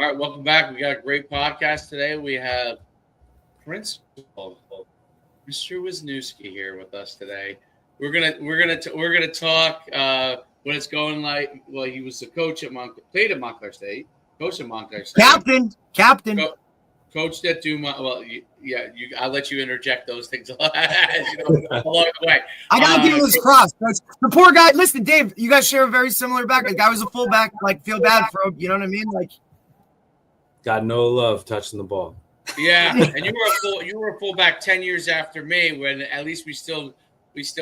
All right, welcome back. We got a great podcast today. We have Principal Mr. Wisniewski here with us today. We're gonna talk what it's going like. Well, he was the coach at played at Montclair State, coach at Montclair State, captain. Coached at Duma. Well, I'll let you interject those things along the way. I gotta give this cross. The poor guy. Listen, Dave, you guys share a very similar back. The guy was a fullback. Like, feel bad for him. You know what I mean? Like, got no love touching the ball. Yeah, and you were a fullback 10 years after me, when at least we still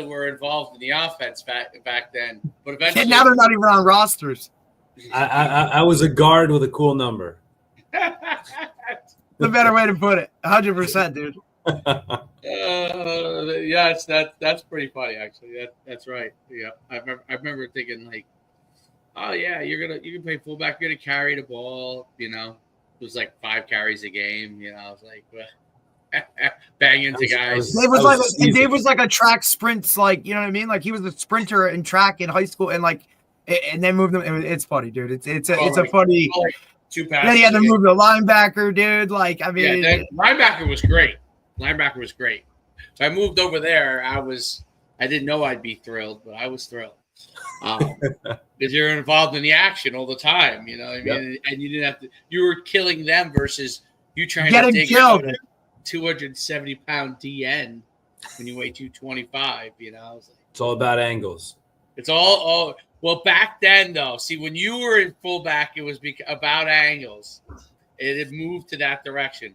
were involved in the offense back then. But eventually, and now they're not even on rosters. I was a guard with a cool number. The better way to put it. 100%, dude. Yeah, that's pretty funny actually. That's right. Yeah, I remember thinking like, oh yeah, you can play fullback, you're gonna carry the ball. You know, it was like 5 carries a game. You know, I was like, well, bang into guys. Dave was like a track sprints, like, you know what I mean? Like, he was a sprinter in track in high school, and like, and then moved them. It's funny, dude. It's a funny. Two passes. Then he had to move to linebacker, dude. Like, I mean, linebacker was great. So I moved over there. I didn't know I'd be thrilled, but I was thrilled because you're involved in the action all the time. You know what I mean? Yep. And you didn't have to. You were killing them versus you trying to dig out a 270-pound DN when you weigh 225. You know, I was like, it's all about angles. It's all. Well, back then, though, see, when you were in fullback, it was about angles. It had moved to that direction.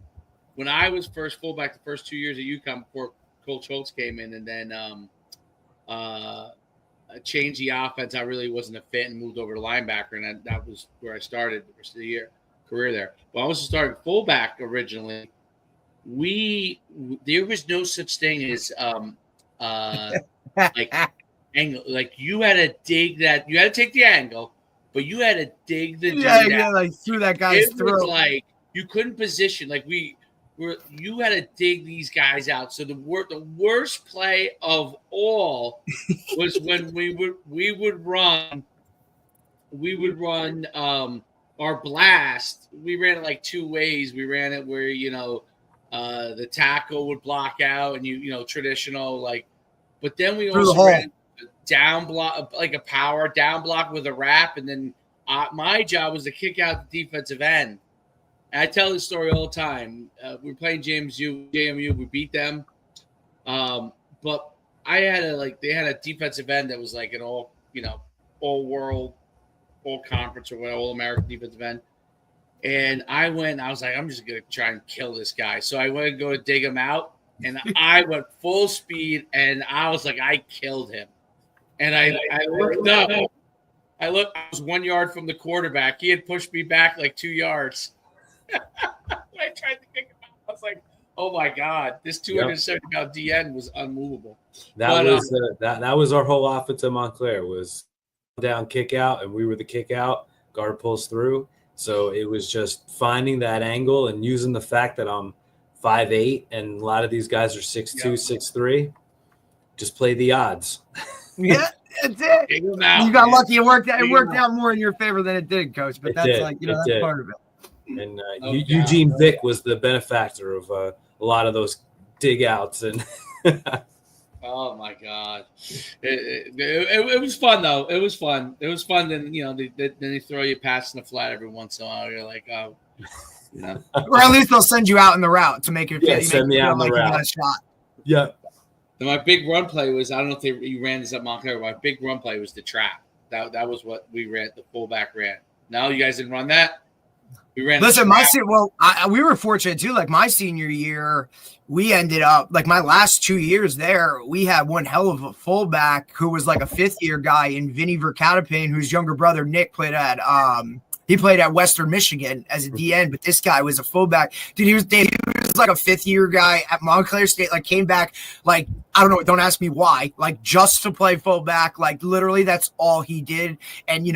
When I was first fullback the first 2 years at UConn before Coach Schultz came in and then changed the offense, I really wasn't a fit and moved over to linebacker, and that was where I started the rest of the career there. When I was starting fullback originally, there was no such thing as like angle. Like, you had to dig that. You had to take the angle, but you had to dig the like through that guy's throat. Was like you couldn't position. Like you had to dig these guys out. So the worst play of all was when we would run our blast. We ran it like 2 ways. We ran it where the tackle would block out and you know traditional like, but then we also ran down block, like a power down block with a wrap, and then my job was to kick out the defensive end. And I tell this story all the time. We were playing JMU, we beat them, but they had a defensive end that was like an all world, all conference or all American defensive end. And I was like, I'm just gonna try and kill this guy. So I went to go to dig him out, and I went full speed, and I was like, I killed him. And I looked up. I was 1 yard from the quarterback. He had pushed me back like 2 yards. I tried to kick him out. I was like, oh my God, this 270-pound DN was unmovable. That was our whole offense at Montclair was down, kick out, and we were the kick out. Guard pulls through. So it was just finding that angle and using the fact that I'm 5'8", and a lot of these guys are 6'2", 6'3". Just play the odds. Yeah, that's it. You got lucky. It worked out more in your favor than it did, Coach. But that's that's part of it. And Eugene Vick was the benefactor of a lot of those dig outs. And oh my God, it was fun though. It was fun. Then then they throw you pass in the flat every once in a while. You're like, oh, or at least they'll send you out in the route to make it. Send me out in the route. You got a shot. Yeah. And my big run play was, I don't know if you ran this at Montclair. My big run play was the trap. That was what we ran. The fullback ran. No, you guys didn't run that. We ran. Listen, we were fortunate too. Like, my senior year, we ended up like my last 2 years there. We had one hell of a fullback who was like a 5th-year guy in Vinny Verkatapane, whose younger brother Nick played at Western Michigan as a DN, but this guy was a fullback. Dude, he was like a 5th-year guy at Montclair State, like came back, like, I don't know, don't ask me why, like just to play fullback. Like, literally that's all he did. And,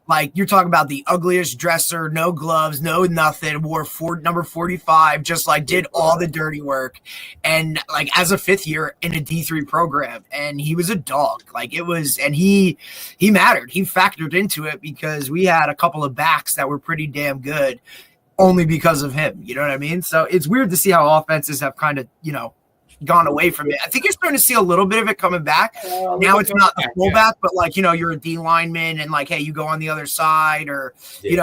like, you're talking about the ugliest dresser, no gloves, no nothing, wore number 45, just like did all the dirty work. And like as a 5th year in a D3 program, and he was a dog. Like, it was, and he mattered. He factored into it because we had a couple of backs that were pretty damn good. only because of him. You know what I mean? So it's weird to see how offenses have kind of, gone away from it. I think you're starting to see a little bit of it coming back. Now it's not the fullback, but like, you're a D lineman and like, hey, you go on the other side or,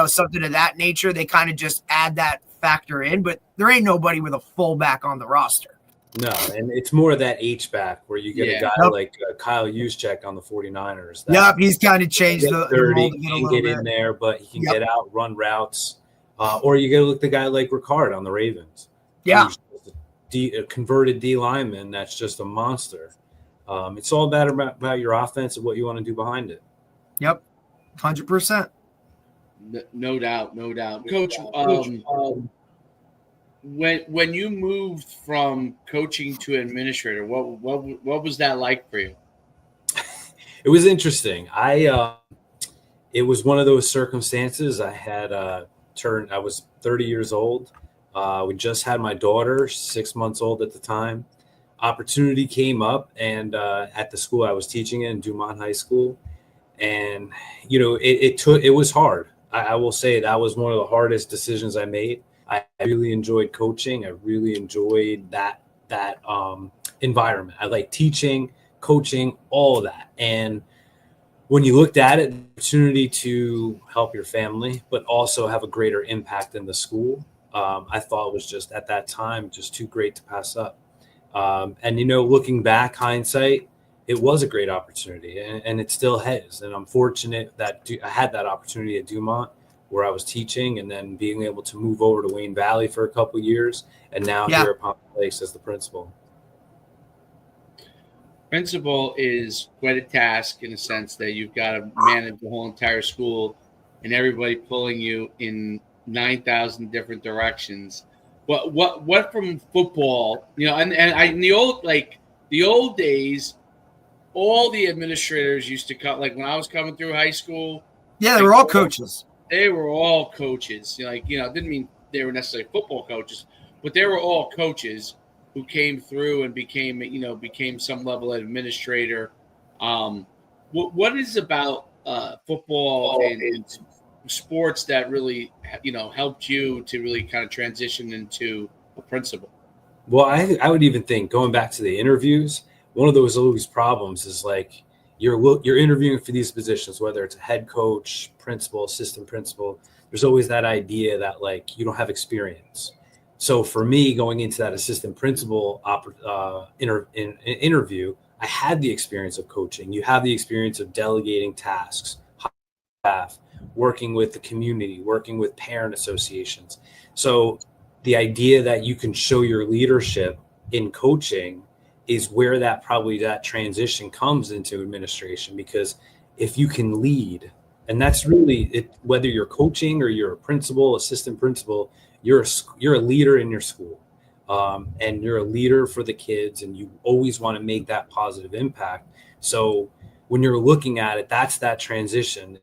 something of that nature. They kind of just add that factor in, but there ain't nobody with a fullback on the roster. No, and it's more of that H-back where you get a guy like Kyle Juszczyk on the 49ers. He's kind of changed the mold a little bit. In there, but he can get out, run routes. Or you get to look at the guy like Ricard on the Ravens. Yeah. A converted D lineman that's just a monster. It's all about your offense and what you want to do behind it. Yep, 100%. No doubt. Coach, when you moved from coaching to administrator, what was that like for you? It was interesting. It was one of those circumstances. I had I was 30 years old. We just had my daughter, 6 months old at the time. Opportunity came up, and at the school I was teaching in Dumont High School, and it was hard. I will say that was one of the hardest decisions I made. I really enjoyed coaching. I really enjoyed that environment. I like teaching, coaching, all of that. And when you looked at it, the opportunity to help your family, but also have a greater impact in the school, I thought was just at that time just too great to pass up. And looking back, hindsight, it was a great opportunity, and it still has. And I'm fortunate that I had that opportunity at Dumont, where I was teaching, and then being able to move over to Wayne Valley for a couple of years, and now here at Palm Lakes as the principal. Principal is quite a task in a sense that you've got to manage the whole entire school and everybody pulling you in 9,000 different directions. What from football, and in the old days, all the administrators used to come, like when I was coming through high school. Yeah, they were all coaches. They were all coaches. Didn't mean they were necessarily football coaches, but they were all coaches who came through and became some level of administrator. What is about football and sports that really, helped you to really kind of transition into a principal? Well, I would even think, going back to the interviews, one of those always problems is like you're interviewing for these positions, whether it's a head coach, principal, assistant principal. There's always that idea that like you don't have experience. So for me, going into that assistant principal interview, I had the experience of coaching. You have the experience of delegating tasks, staff, working with the community, working with parent associations. So the idea that you can show your leadership in coaching is where that transition comes into administration, because if you can lead, and that's really it, whether you're coaching or you're a principal, assistant principal, you're a leader in your school, and you're a leader for the kids, and you always want to make that positive impact. So when you're looking at it, that's that transition.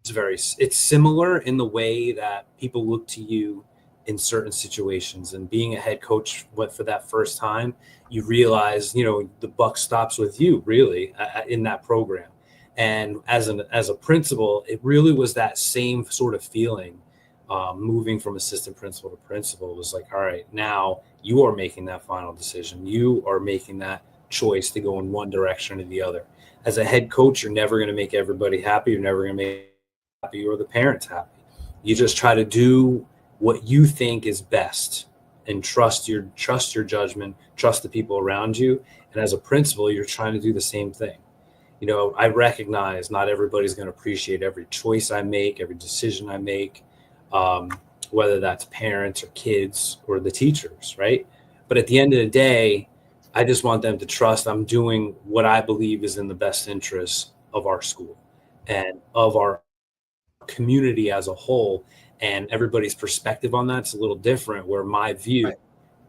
It's similar in the way that people look to you in certain situations, and being a head coach, for that first time, you realize, the buck stops with you really in that program. And as a principal, it really was that same sort of feeling. Moving from assistant principal to principal was like, all right, now you are making that final decision. You are making that choice to go in one direction or the other. As a head coach, you're never going to make everybody happy. You're never going to make happy or the parents happy. You just try to do what you think is best and trust your judgment, trust the people around you. And as a principal, you're trying to do the same thing. I recognize not everybody's going to appreciate every choice I make, every decision I make, whether that's parents or kids or the teachers, right? But at the end of the day, I just want them to trust I'm doing what I believe is in the best interest of our school and of our community as a whole. And everybody's perspective on that's a little different, where my view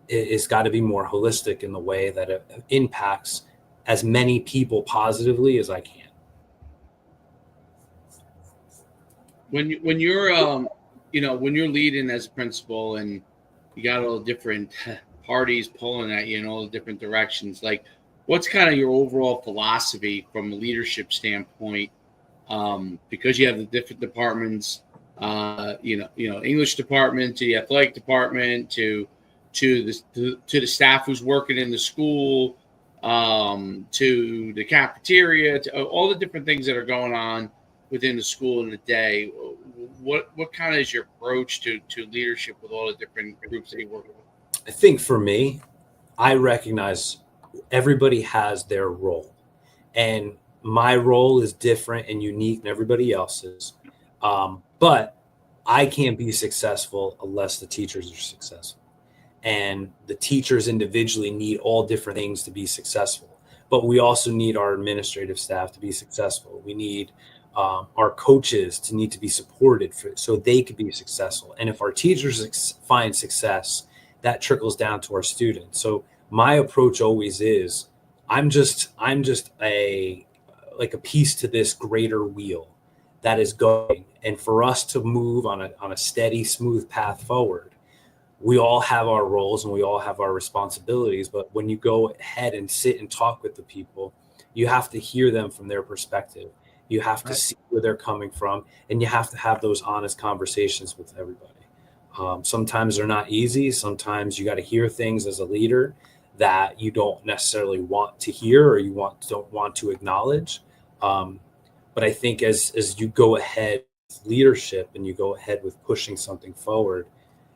is got to be more holistic in the way that it impacts as many people positively as I can. When you're when you're leading as a principal and you got all the different parties pulling at you in all the different directions, like what's kind of your overall philosophy from a leadership standpoint? Because you have the different departments, English department, to the athletic department, to the staff who's working in the school, to the cafeteria, to all the different things that are going on within the school in the day. What kind of is your approach to leadership with all the different groups that you work with? I think for me, I recognize everybody has their role, and my role is different and unique than everybody else's. But I can't be successful unless the teachers are successful. And the teachers individually need all different things to be successful. But we also need our administrative staff to be successful. We need our coaches to need to be supported so they could be successful. And if our teachers find success, that trickles down to our students. So my approach always is, I'm just a piece to this greater wheel that is going. And for us to move on a steady, smooth path forward, we all have our roles and we all have our responsibilities. But when you go ahead and sit and talk with the people, you have to hear them from their perspective. You have to see where they're coming from, and you have to have those honest conversations with everybody. Sometimes they're not easy. Sometimes you got to hear things as a leader that you don't necessarily want to hear or don't want to acknowledge. But I think as you go ahead with leadership and you go ahead with pushing something forward,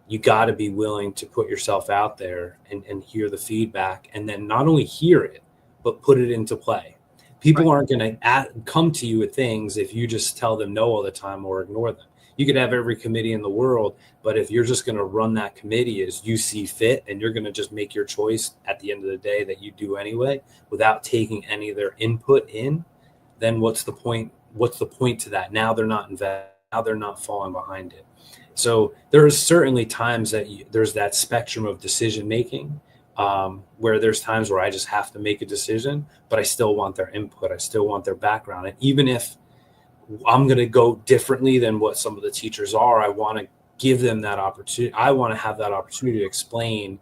you got to be willing to put yourself out there and hear the feedback, and then not only hear it, but put it into play. People aren't going to come to you with things if you just tell them no all the time or ignore them. You could have every committee in the world, but if you're just going to run that committee as you see fit, and you're going to just make your choice at the end of the day that you do anyway, without taking any of their input in, then what's the point? What's the point to that? Now they're not invested. Now they're not falling behind it. So there is certainly times that there's that spectrum of decision making, where there's times where I just have to make a decision, but I still want their input. I still want their background. And even if I'm going to go differently than what some of the teachers are, I want to give them that opportunity. I want to have that opportunity to explain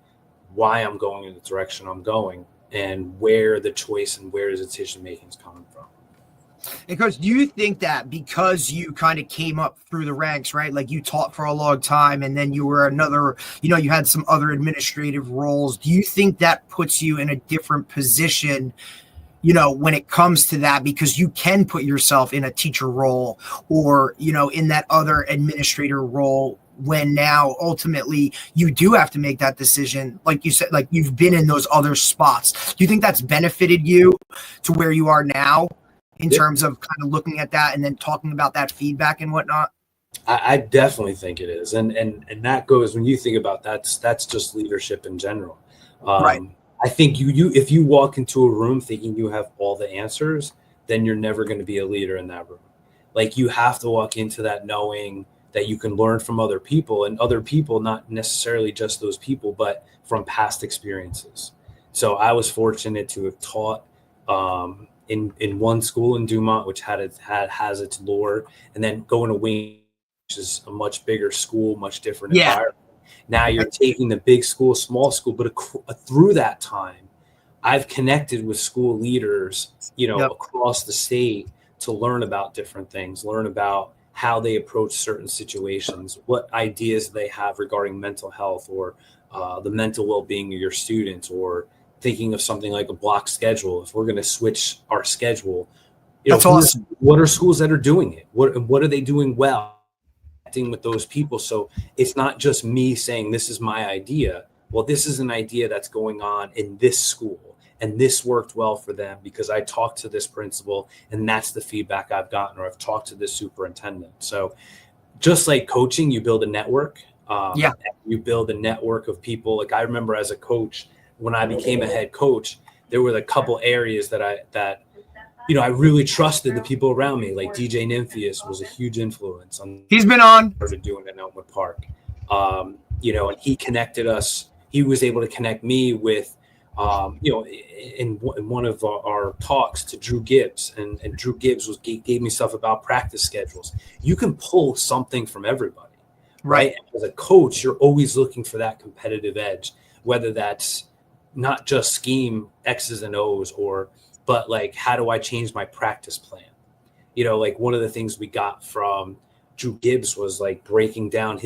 why I'm going in the direction I'm going and where the choice and where the decision making is coming from. Because do you think that because you kind of came up through the ranks, right? Like you taught for a long time and then you were you had some other administrative roles. Do you think that puts you in a different position, when it comes to that, because you can put yourself in a teacher role or, in that other administrator role, when now ultimately you do have to make that decision? Like you said, like you've been in those other spots. Do you think that's benefited you to where you are now in terms of kind of looking at that and then talking about that feedback and whatnot? I definitely think it is. And that goes, when you think about that's just leadership in general. Right. I think you if you walk into a room thinking you have all the answers, then you're never going to be a leader in that room. Like you have to walk into that knowing that you can learn from other people, and other people, not necessarily just those people, but from past experiences. So I was fortunate to have taught in one school in Dumont, which has its lore, and then going to Wayne, which is a much bigger school, much different environment. Now you're taking the big school, small school, but through that time, I've connected with school leaders, across the state to learn about different things, learn about how they approach certain situations, what ideas they have regarding mental health or the mental well-being of your students, or thinking of something like a block schedule. If we're going to switch our schedule, that's awesome. What are schools that are doing it? What are they doing well? With those people. So it's not just me saying this is my idea. Well, this is an idea that's going on in this school, and this worked well for them because I talked to this principal and that's the feedback I've gotten, or I've talked to this superintendent. So just like coaching, you build a network. You build a network of people. Like I remember as a coach, when I became a head coach, there were a couple areas that I really trusted the people around me. Like DJ Nymphius was a huge influence on. He's been on. Started doing it in Elmwood Park, and he connected us. He was able to connect me with, in one of our talks to Drew Gibbs, and Drew Gibbs gave me stuff about practice schedules. You can pull something from everybody, right? As a coach, you're always looking for that competitive edge, whether that's not just scheme X's and O's but like, how do I change my practice plan? Like one of the things we got from Drew Gibbs was like breaking down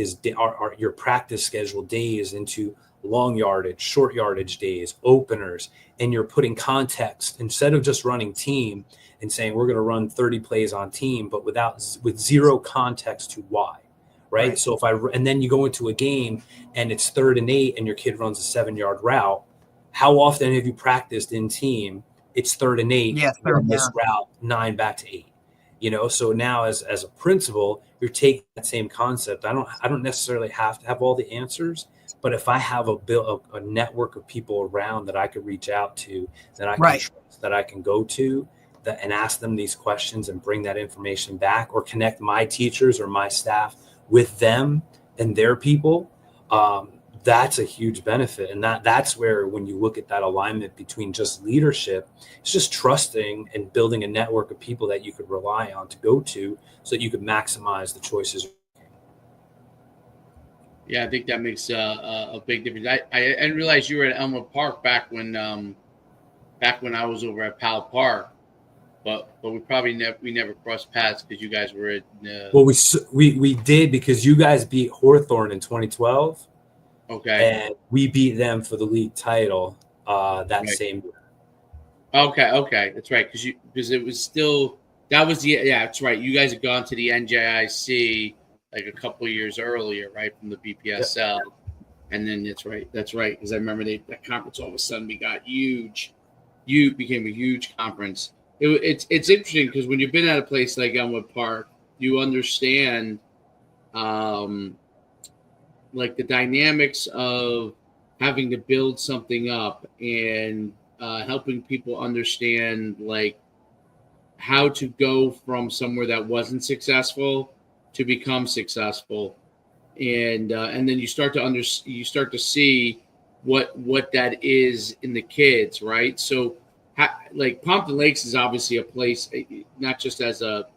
your practice schedule days into long yardage, short yardage days, openers, and you're putting context instead of just running team and saying we're going to run 30 plays on team, but with zero context to why, right? So and then you go into a game and it's 3rd and 8 and your kid runs a 7-yard route. How often have you practiced in team? It's 3rd and 8. Yeah, this route 9 back to 8. So now as a principal, you're taking that same concept. I don't necessarily have to have all the answers, but if I have a network of people around that I could reach out to, that I can trust, that I can go to, and ask them these questions and bring that information back, or connect my teachers or my staff with them and their people, that's a huge benefit. And that's where, when you look at that alignment between just leadership, it's just trusting and building a network of people that you could rely on to go to so that you could maximize the choices. Yeah, I think that makes a big difference. I didn't realize you were at Elmwood Park back when I was over at Powell Park, but we probably never crossed paths because you guys were at. Well, we did, because you guys beat Hawthorne in 2012. Okay. And we beat them for the league title same year. Okay, that's right. Because it was still, that was that's right. You guys had gone to the NJIC like a couple of years earlier, right, from the BPSL, and then that's right. Because I remember that conference all of a sudden got huge. You became a huge conference. It's interesting because when you've been at a place like Elmwood Park, you understand. Like the dynamics of having to build something up and helping people understand like how to go from somewhere that wasn't successful to become successful, and then you start to see what that is in the kids, right? So like Pompton Lakes is obviously a place, not just as a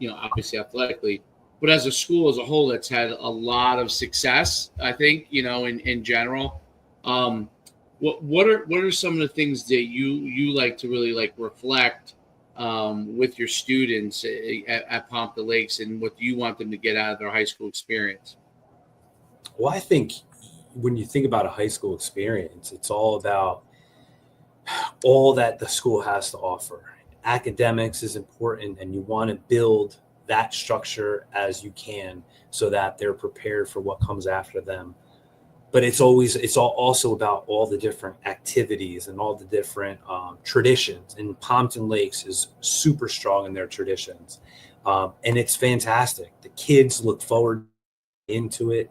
obviously athletically, but as a school as a whole, that's had a lot of success, I think, in general. What are some of the things that you like to really like reflect with your students at Pompton Lakes, and what do you want them to get out of their high school experience? Well, I think when you think about a high school experience, it's all about all that the school has to offer. Academics is important, and you want to build that structure as you can so that they're prepared for what comes after them. But it's also about all the different activities and all the different traditions. And Pompton Lakes is super strong in their traditions. And it's fantastic. The kids look forward into it.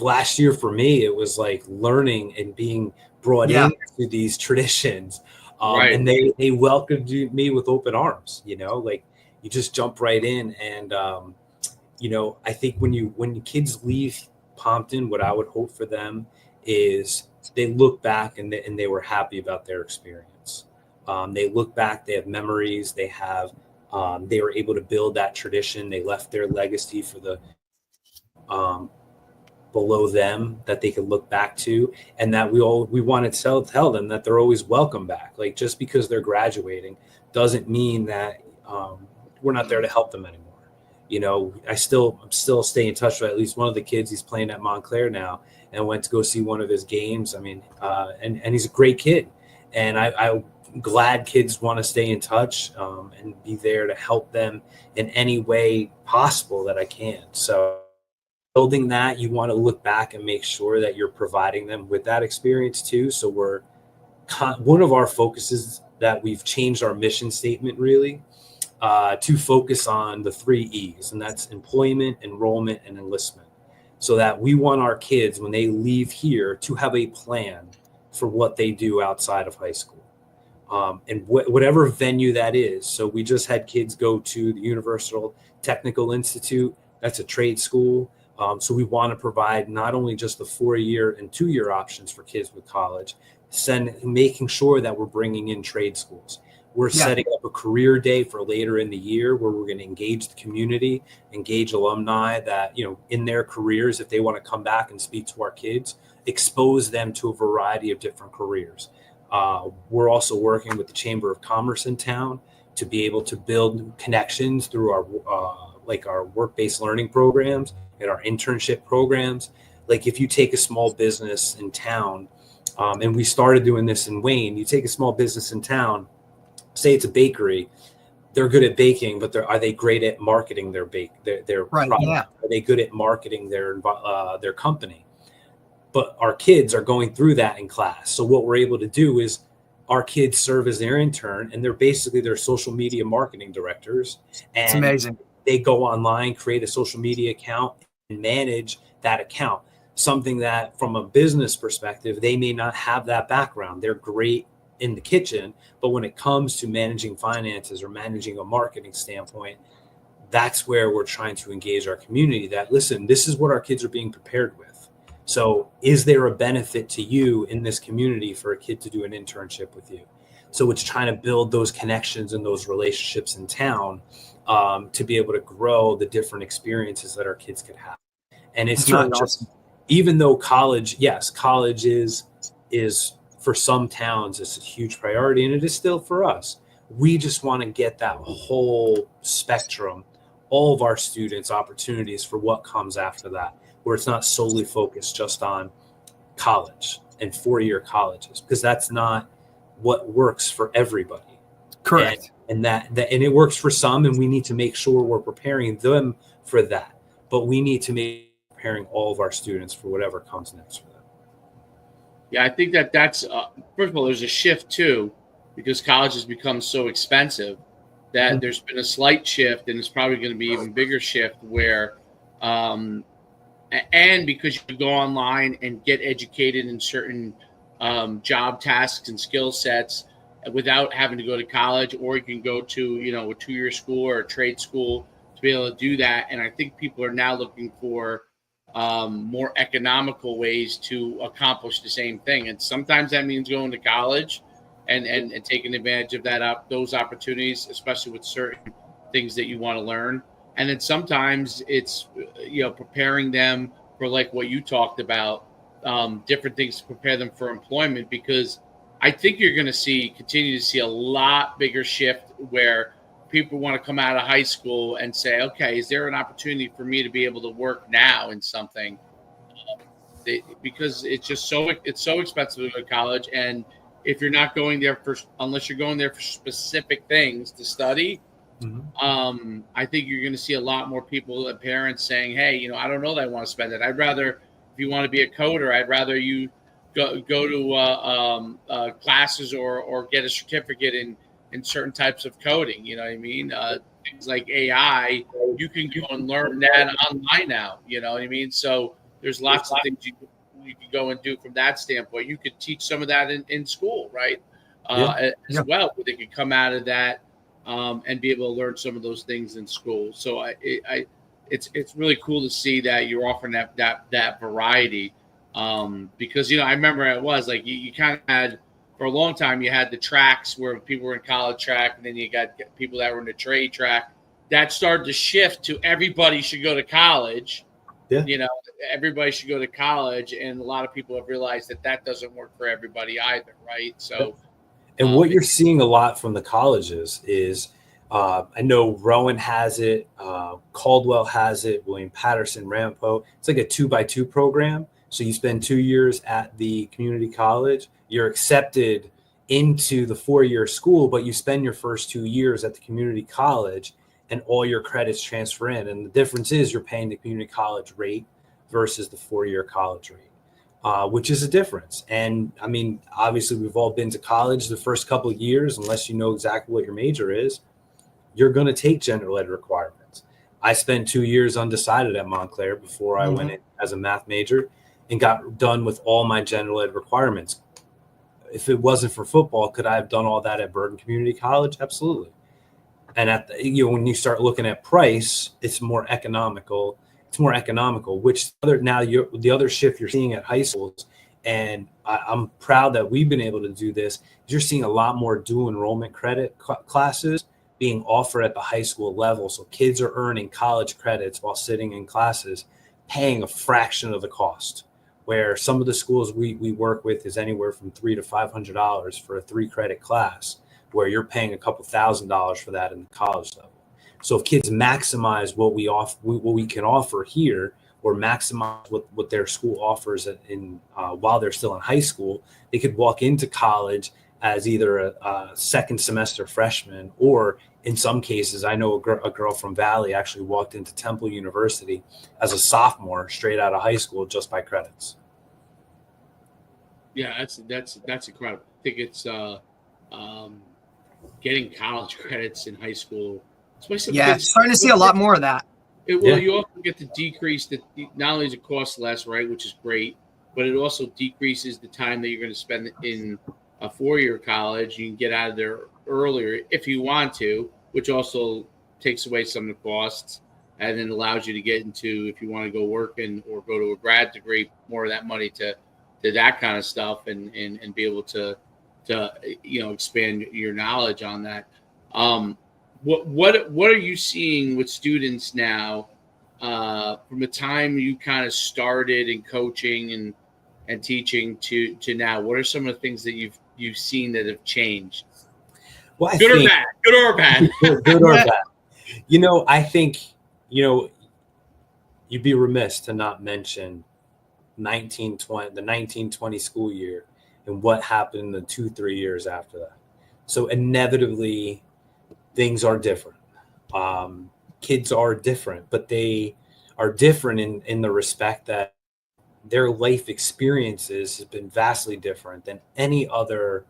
Last year for me, it was like learning and being brought into these traditions. And they welcomed me with open arms, like, you just jump right in. And, I think when kids leave Pompton, what I would hope for them is they look back and they were happy about their experience. They look back, they have memories, they were able to build that tradition. They left their legacy for the below them that they could look back to, and that we want to tell them that they're always welcome back. Like, just because they're graduating doesn't mean that we're not there to help them anymore. I'm still staying in touch with at least one of the kids. He's playing at Montclair now, and went to go see one of his games. I mean, and he's a great kid, and I'm glad kids want to stay in touch and be there to help them in any way possible that I can. So building that, you want to look back and make sure that you're providing them with that experience too. So one of our focuses that we've changed our mission statement really to focus on the 3 E's, and that's employment, enrollment, and enlistment. So that we want our kids, when they leave here, to have a plan for what they do outside of high school, and whatever venue that is. So we just had kids go to the Universal Technical Institute. That's a trade school. So we want to provide not only just the 4-year and 2-year options for kids with college, making sure that we're bringing in trade schools. We're setting up a career day for later in the year where we're going to engage the community, engage alumni that, in their careers, if they want to come back and speak to our kids, expose them to a variety of different careers. We're also working with the Chamber of Commerce in town to be able to build connections through our like our work-based learning programs and our internship programs. Like if you take a small business in town, and we started doing this in Wayne, you take a small business in town, say it's a bakery, they're good at baking, but are they great at marketing their right, product? yeah. Are they good at marketing their company? But our kids are going through that in class. So what we're able to do is our kids serve as their intern, and they're basically their social media marketing directors. And it's amazing. They go online, create a social media account, and manage that account. Something that from a business perspective, they may not have that background. They're great in the kitchen, but when it comes to managing finances or managing a marketing standpoint, that's where we're trying to engage our community that, listen, this is what our kids are being prepared with. So is there a benefit to you in this community for a kid to do an internship with you? So it's trying to build those connections and those relationships in town, to be able to grow the different experiences that our kids could have. And it's not just, even though college is for some towns, it's a huge priority, and it is still for us. We just want to get that whole spectrum, all of our students, opportunities for what comes after that, where it's not solely focused just on college and 4-year colleges, because that's not what works for everybody. Correct. And it works for some, and we need to make sure we're preparing them for that. But we need to make preparing all of our students for whatever comes next for them. Yeah, I think that's first of all, there's a shift too, because college has become so expensive that there's been a slight shift, and it's probably going to be even bigger shift where, and because you go online and get educated in certain job tasks and skill sets without having to go to college, or you can go to, a 2-year school or a trade school to be able to do that. And I think people are now looking for more economical ways to accomplish the same thing. And sometimes that means going to college and taking advantage of those opportunities, especially with certain things that you want to learn. And then sometimes it's, preparing them for like what you talked about, different things to prepare them for employment, because I think you're going to continue to see a lot bigger shift where people want to come out of high school and say, okay, is there an opportunity for me to be able to work now in something? Because it's so expensive to go to college. And if you're not going there unless you're going there for specific things to study, I think you're going to see a lot more people and parents saying, hey, I don't know that I want to spend it. I'd rather, if you want to be a coder, I'd rather you go to classes or get a certificate in certain types of coding. You know what I mean? Things like AI, you can go and learn that online now. You know what I mean? So there's lots of things you can go and do from that standpoint. You could teach some of that in school, right? As well, where they could come out of that and be able to learn some of those things in school. So it's really cool to see that you're offering that variety, because I remember it was like you kind of had, for a long time, you had the tracks where people were in college track, and then you got people that were in the trade track. That started to shift to everybody should go to college. Yeah. Everybody should go to college, and a lot of people have realized that doesn't work for everybody either, right? So, and what you're seeing a lot from the colleges is, I know Rowan has it, Caldwell has it, William Patterson, Ramapo. It's like a 2x2 program. So you spend 2 years at the community college, you're accepted into the 4-year school, but you spend your first 2 years at the community college, and all your credits transfer in. And the difference is you're paying the community college rate versus the 4-year college rate, which is a difference. And I mean, obviously we've all been to college the first couple of years, unless you know exactly what your major is, you're going to take general ed requirements. I spent 2 years undecided at Montclair before I went in as a math major, and got done with all my general ed requirements. If it wasn't for football, could I have done all that at Bergen Community College? Absolutely. And when you start looking at price, it's more economical. Which the other shift you're seeing at high schools, and I'm proud that we've been able to do this. You're seeing a lot more dual enrollment credit classes being offered at the high school level. So kids are earning college credits while sitting in classes, paying a fraction of the cost. Where some of the schools we work with is anywhere from $300 to $500 for a 3-credit class, where you're paying a couple $1,000s for that in the college level. So if kids maximize what we can offer here, or maximize what their school offers while they're still in high school, they could walk into college as either a second semester freshman, or in some cases, I know a girl from Valley actually walked into Temple University as a sophomore straight out of high school just by credits. Yeah, that's incredible. I think it's getting college credits in high school. Yeah, starting to see a lot more of that. You also get to decrease not only does it cost less, right, which is great, but it also decreases the time that you're going to spend in a 4-year college. You can get out of there earlier if you want to, which also takes away some of the costs, and then allows you to get into, if you want to go working or go to a grad degree, more of that money to that kind of stuff, and be able to expand your knowledge on that. What are you seeing with students now from the time you kind of started in coaching and teaching to now? What are some of the things that you've seen that have changed? Well, Good or bad? Good or bad. I think, you'd be remiss to not mention the 1920 school year and what happened in the 2-3 years after that. So inevitably, things are different. Kids are different, but they are different in the respect that their life experiences have been vastly different than any other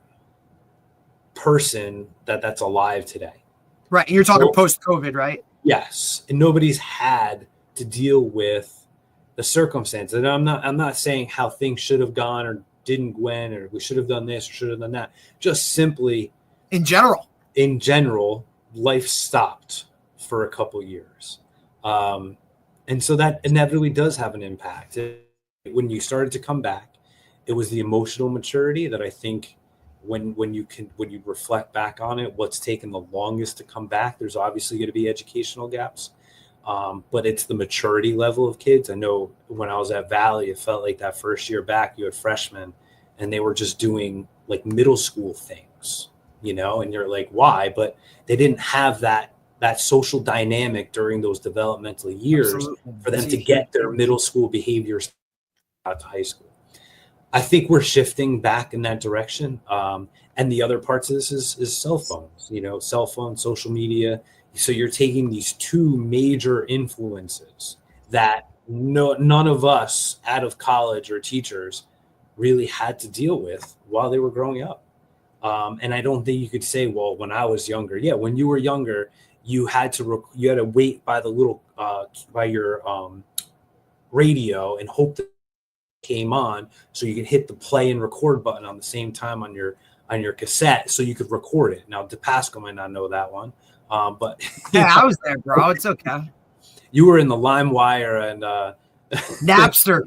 person that's alive today. Right. And you're talking post-COVID, right? Yes. And nobody's had to deal with the circumstances. And I'm not saying how things should have gone or didn't win, or we should have done this or should have done that. Just simply in general, life stopped for a couple years. And so that inevitably does have an impact. When you started to come back, it was the emotional maturity that I think when you reflect back on it, what's taken the longest to come back, there's obviously going to be educational gaps. But it's the maturity level of kids. I know when I was at Valley, it felt like that first year back, you had freshmen and they were just doing like middle school things, and you're like, why? But they didn't have that social dynamic during those developmental years. Absolutely. For them to get their middle school behaviors out to high school. I think we're shifting back in that direction. And the other parts of this is cell phones, cell phones, social media. So you're taking these two major influences that none of us out of college or teachers really had to deal with while they were growing up. And I don't think you could say, well, when I was younger, when you were younger, you had to wait by the little by your radio and hope that it came on so you could hit the play and record button on the same time on your cassette so you could record it. Now, Depascale might not know that one. But I was there, bro. It's okay. You were in the LimeWire and Napster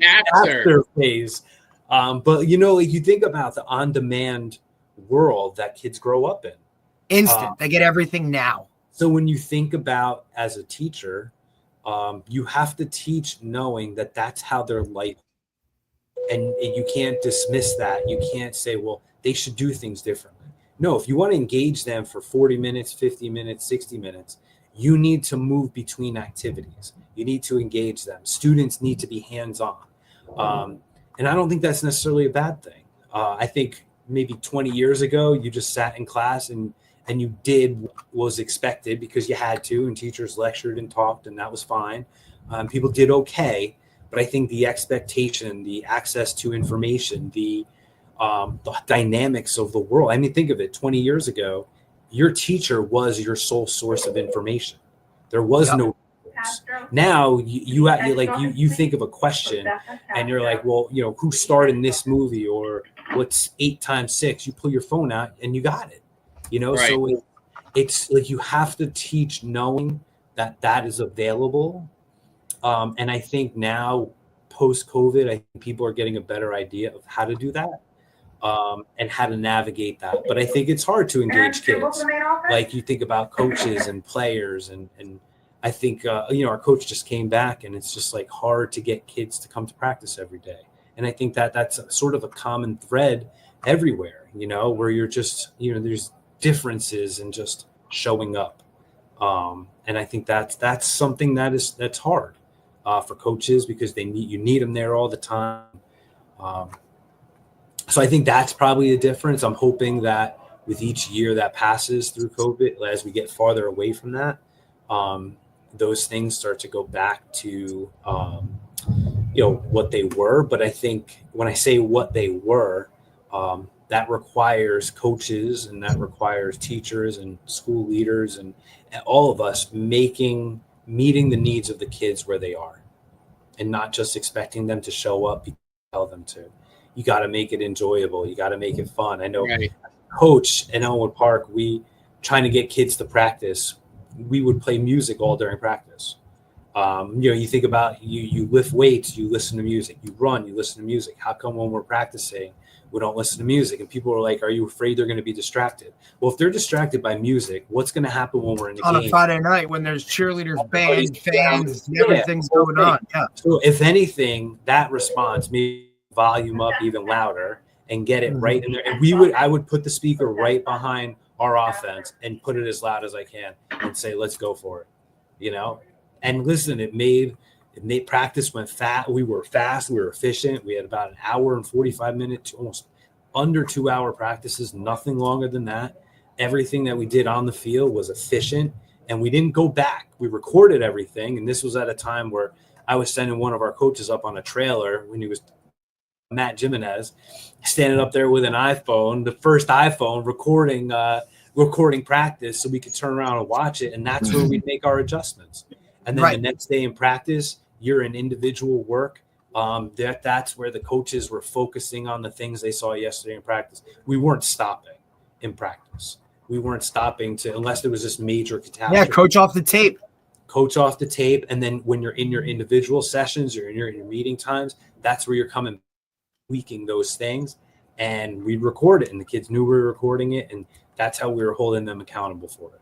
phase. But you think about the on-demand world that kids grow up in. Instant. They get everything now. So when you think about as a teacher, you have to teach knowing that that's how their life, and you can't dismiss that. You can't say, well, they should do things differently. No, if you want to engage them for 40 minutes, 50 minutes, 60 minutes, you need to move between activities. You need to engage them. Students need to be hands-on. And I don't think that's necessarily a bad thing. I think maybe 20 years ago, you just sat in class and you did what was expected because you had to, and teachers lectured and talked, and that was fine. People did okay. But I think the expectation, the access to information, the dynamics of the world. I mean, think of it. 20 years ago, your teacher was your sole source of information. There was no. Now you think of a question and you're like, well, who starred in this movie, or what's 8 times 6? You pull your phone out and you got it. Right. So it's like you have to teach knowing that is available. And I think now post-COVID, I think people are getting a better idea of how to do that. And how to navigate that. But I think it's hard to engage kids. Like you think about coaches and players, and I think, our coach just came back, and it's just like hard to get kids to come to practice every day. And I think that's sort of a common thread everywhere, where you're just, there's differences in just showing up. And I think that's something that's hard for coaches, because you need them there all the time. So I think that's probably a difference. I'm hoping that with each year that passes through COVID, as we get farther away from that, those things start to go back to what they were. But I think when I say what they were, that requires coaches, and that requires teachers and school leaders and all of us meeting the needs of the kids where they are, and not just expecting them to show up because you tell them to. You got to make it enjoyable. You got to make it fun. I know, right. Coach in Elmwood Park, we trying to get kids to practice. We would play music all during practice. You think about you lift weights, you listen to music. You run, you listen to music. How come when we're practicing, we don't listen to music? And people are like, "Are you afraid they're going to be distracted?" Well, if they're distracted by music, what's going to happen when we're in a game? On a Friday night when there's cheerleaders, band, fans, everything's going on. Yeah. So if anything, that response, maybe volume up even louder and get it right in there. And I would put the speaker right behind our offense and put it as loud as I can and say, "Let's go for it." And listen, it made practice went fast. We were fast. We were efficient. We had about an hour and 45 minutes, almost under 2 hour practices, nothing longer than that. Everything that we did on the field was efficient, and we didn't go back. We recorded everything. And this was at a time where I was sending one of our coaches up on a trailer when he was Matt Jimenez, standing up there with an iPhone, the first iPhone, recording practice so we could turn around and watch it. And that's where we'd make our adjustments. And then the next day in practice, you're in individual work. That's where the coaches were focusing on the things they saw yesterday in practice. We weren't stopping in practice. We weren't stopping unless there was this major catastrophe. Yeah, coach off the tape. And then when you're in your individual sessions or in your meeting times, that's where you're coming, tweaking those things. And we'd record it, and the kids knew we were recording it. And that's how we were holding them accountable for it.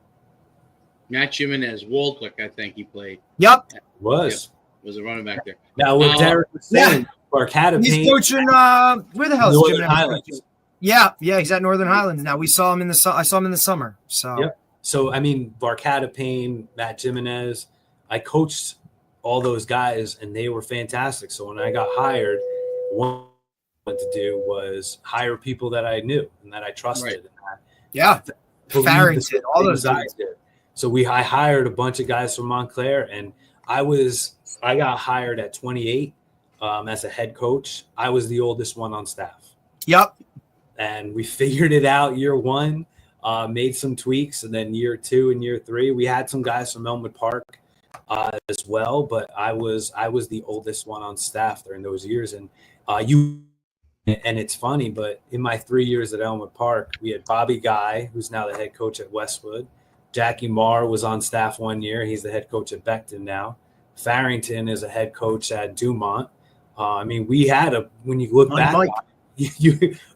Matt Jimenez, Waldwick, I think he played. Yep. Was a running back there. Now, what Derek was saying, Barcata he's Payne, coaching, where the hell is Northern Jimenez? Highlands. Yeah, he's at Northern Highlands now. I saw him in the summer. So, yep. So, I mean, Barcata Payne, Matt Jimenez, I coached all those guys, and they were fantastic. So when I got hired, one thing I wanted to do was hire people that I knew and that I trusted. Right. Farrington, all those guys did. So I hired a bunch of guys from Montclair, and I got hired at 28 as a head coach. I was the oldest one on staff. Yep. And we figured it out year one, made some tweaks, and then year two and year three, we had some guys from Elmwood Park as well. But I was the oldest one on staff during those years, and it's funny, but in my 3 years at Elmwood Park, we had Bobby Guy, who's now the head coach at Westwood. Jackie Marr was on staff 1 year. He's the head coach at Beckton now. Farrington is a head coach at Dumont. I mean, when you look back,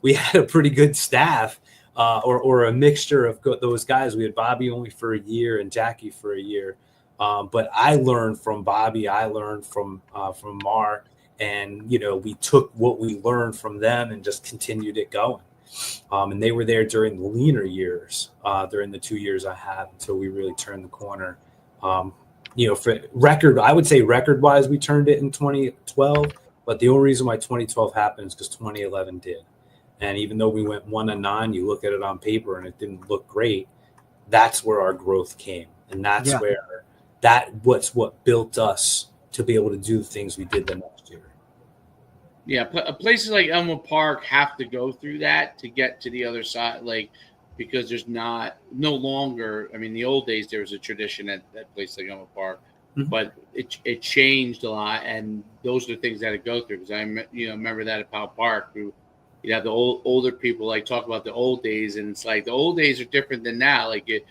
we had a pretty good staff, or a mixture of those guys. We had Bobby only for a year and Jackie for a year. But I learned from Bobby. I learned from Marr. And, we took what we learned from them and just continued it going. And they were there during the leaner years, during the 2 years I had, until we really turned the corner. For record, I would say record-wise, we turned it in 2012. But the only reason why 2012 happened is because 2011 did. And even though we went 1-9, you look at it on paper and it didn't look great. That's where our growth came, and that's what built us to be able to do the things we did the next year. Yeah, places like Elmwood Park have to go through that to get to the other side, because there's no longer. I mean, the old days there was a tradition at places like Elmwood Park, but it changed a lot, and those are the things that it go through. Because I remember that at Powell Park, you'd have the older people talk about the old days, and it's like the old days are different than now. Like you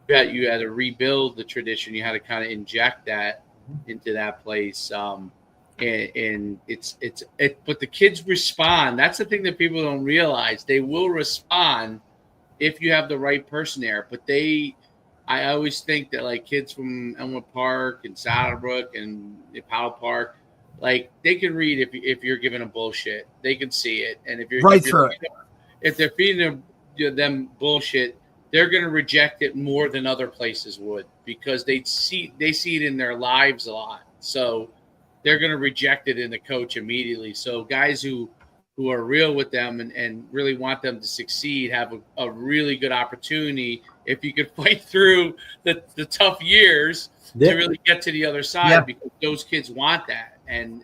had to rebuild the tradition. You had to kind of inject that into that place. And but the kids respond. That's the thing that people don't realize. They will respond if you have the right person there. But I always think that kids from Elmwood Park and Saddlebrook and Powell Park, they can read if you're giving them bullshit. They can see it. And if they're feeding them bullshit, they're going to reject it more than other places would, because they see it in their lives a lot. So they're going to reject it in the coach immediately. So guys who are real with them and really want them to succeed have a really good opportunity, if you could fight through the tough years, to really get to the other side, because those kids want that, and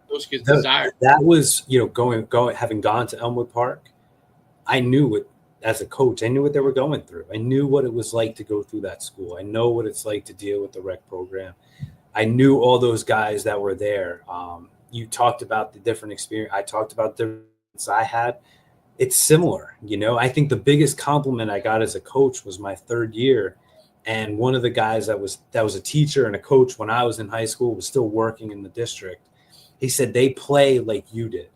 those kids desire that. Was, you know, having gone to Elmwood Park, I knew what, as a coach, I knew what they were going through. I knew what it was like to go through that school. I know what it's like to deal with the rec program. I knew all those guys that were there. You talked about the different experience. I talked about the difference I had. It's similar, you know. I think the biggest compliment I got as a coach was my third year, and one of the guys that was a teacher and a coach when I was in high school, was still working in the district. He said they play like you did,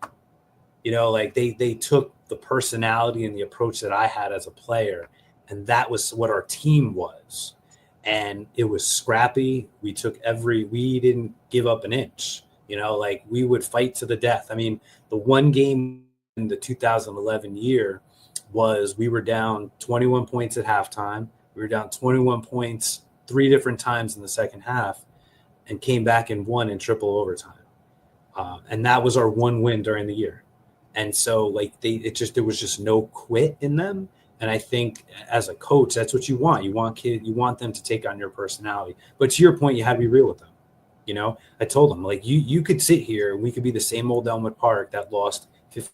you know, like they took the personality and the approach that I had as a player, and that was what our team was. And it was scrappy. We didn't give up an inch. You know, like we would fight to the death. I mean, the one game in the 2011 year was we were down 21 points at halftime. We were down 21 points 3 different times in the second half, and came back and won in triple overtime. And that was our one win during the year. And so like there was just no quit in them. And I think as a coach, that's what you want. You want them to take on your personality. But to your point, you had to be real with them. You know, I told them, like, you could sit here and we could be the same old Elmwood Park that lost 50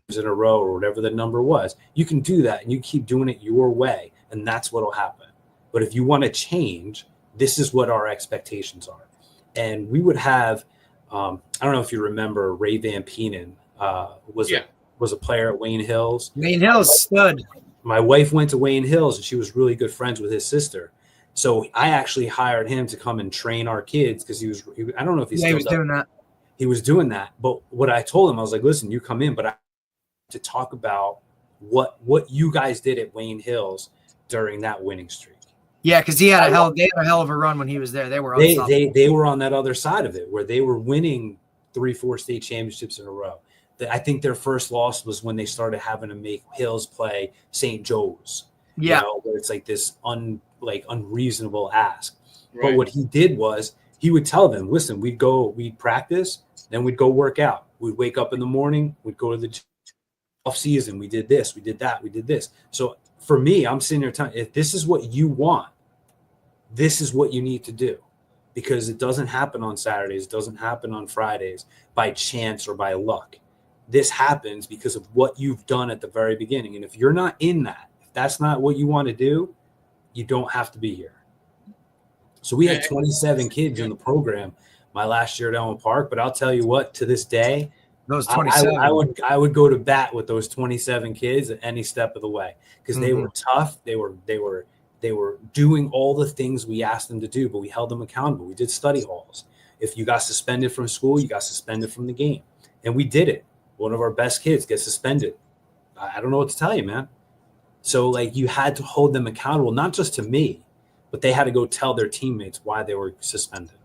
games in a row or whatever the number was. You can do that, and you keep doing it your way, and that's what will happen. But if you want to change, this is what our expectations are. And we would have, I don't know if you remember, Ray Van Peenan was a player at Wayne Hills. Wayne Hills, stud. My wife went to Wayne Hills, and she was really good friends with his sister. So I actually hired him to come and train our kids, because I don't know if he was doing that. He was doing that. But what I told him, I was like, listen, you come in, but I to talk about what you guys did at Wayne Hills during that winning streak. Yeah, because they had a hell of a run when he was there. They were they were on that other side of it, where they were winning 3-4 state championships in a row. I think their first loss was when they started having to make Hills play St. Joe's. Yeah, you know, where it's like this unreasonable ask. Right. But what he did was he would tell them, listen, we'd practice, then we'd go work out. We'd wake up in the morning, we'd go to the off season. We did this, we did that, we did this. So for me, I'm sitting there telling, if this is what you want, this is what you need to do, because it doesn't happen on Saturdays. It doesn't happen on Fridays by chance or by luck. This happens because of what you've done at the very beginning. And if you're not in that, if that's not what you want to do, you don't have to be here. So we had 27 kids in the program my last year at Elmwood Park, but I'll tell you what, to this day, those 27, I would go to bat with those 27 kids at any step of the way, because they were tough. They were doing all the things we asked them to do, but we held them accountable. We did study halls. If you got suspended from school, you got suspended from the game, and we did it. One of our best kids gets suspended. I don't know what to tell you, man. So like, you had to hold them accountable, not just to me, but they had to go tell their teammates why they were suspended.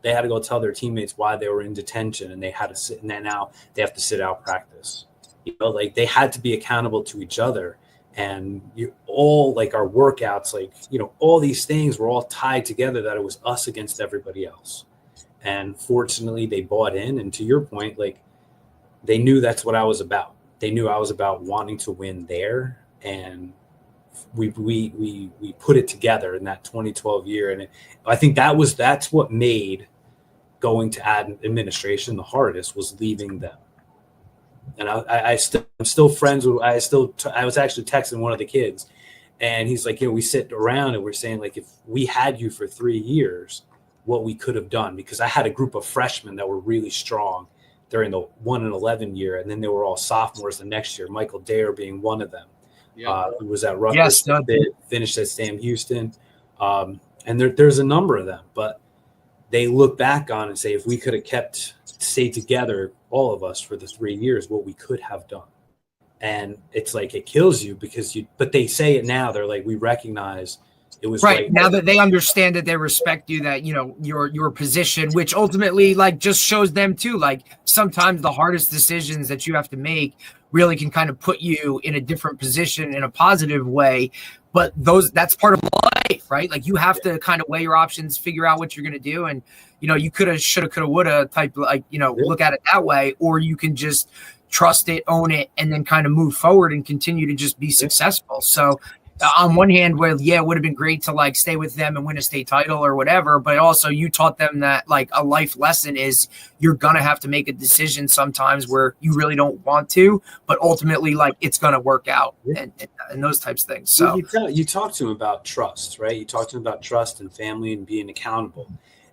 They had to go tell their teammates why they were in detention, and they had to sit, and then now they have to sit out practice. You know, like, they had to be accountable to each other. And all like our workouts, like, you know, all these things were all tied together, that it was us against everybody else. And fortunately they bought in. And to your point, like, they knew that's what I was about. They knew I was about wanting to win there. And we put it together in that 2012 year. And I think that's what made going to administration the hardest, was leaving them. And I'm still friends with, I was actually texting one of the kids, and he's like, you know, we sit around and we're saying, like, if we had you for 3 years, what we could have done, because I had a group of freshmen that were really strong during the 1-11 year. And then they were all sophomores the next year, Michael Dare being one of them. Who was at Rutgers, finished at Sam Houston. And there's a number of them, but they look back on and say, if we could have stayed together, all of us, for the 3 years, what we could have done. And it's like, it kills you, but they say it now. They're like, we recognize it was right now that they understand, that they respect you, that, you know, your position, which ultimately, like, just shows them too, like, sometimes the hardest decisions that you have to make really can kind of put you in a different position in a positive way. But that's part of life, right? Like you have to kind of weigh your options, figure out what you're going to do. And, you could have, should have, could have, would have type, like, look at it that way, or you can just trust it, own it, and then kind of move forward and continue to just be successful. So on one hand, where it would have been great to like stay with them and win a state title or whatever, but also you taught them that like a life lesson is you're gonna have to make a decision sometimes where you really don't want to, but ultimately like it's gonna work out and those types of things. So you talk to them about trust, right? You talk to them about trust and family and being accountable,